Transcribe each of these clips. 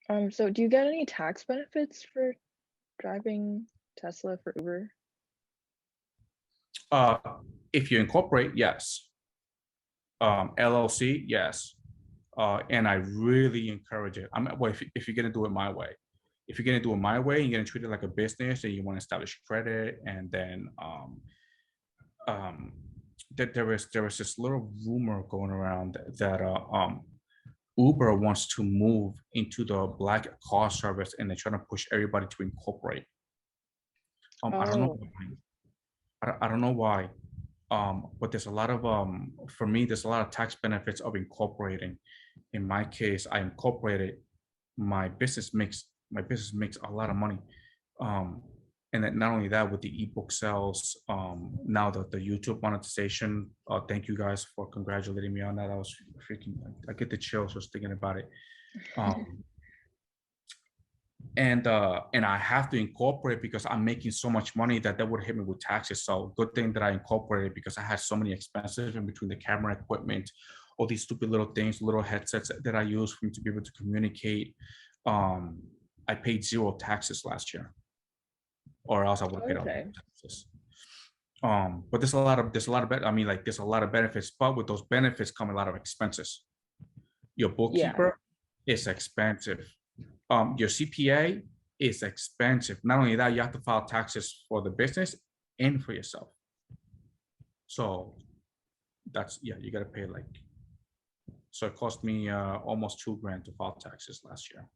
So do you get any tax benefits for driving Tesla for Uber? Uh, if you incorporate, yes. LLC, yes. And I really encourage it. Well, if you're gonna do it my way, if you're gonna do it my way, you're gonna treat it like a business, and you want to establish credit, and then um, that there was this little rumor going around that Uber wants to move into the black car service, and they're trying to push everybody to incorporate. I don't know Oh, why. I don't know why. But there's a lot of for me, there's a lot of tax benefits of incorporating. In my case, I incorporated my business makes a lot of money. Um, and then not only that, with the ebook sales, now the YouTube monetization. Thank you guys for congratulating me on that. I was freaking, I get the chills just thinking about it. Um, and I have to incorporate because I'm making so much money that would hit me with taxes. So good thing that I incorporated because I had so many expenses in between the camera equipment, all these stupid little things, little headsets that I use for me to be able to communicate. Um, I paid zero taxes last year, or else I would have paid a lot okay. of taxes. But I mean, like there's a lot of benefits, but with those benefits come a lot of expenses. Your Yeah. bookkeeper is expensive. Your CPA is expensive. Not only that, you have to file taxes for the business and for yourself. So that's, yeah, you got to pay like, so it cost me almost $2,000 to file taxes last year.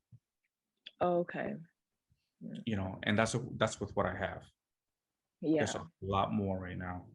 Okay. Mm, And that's with what I have. There's yeah. a lot more right now.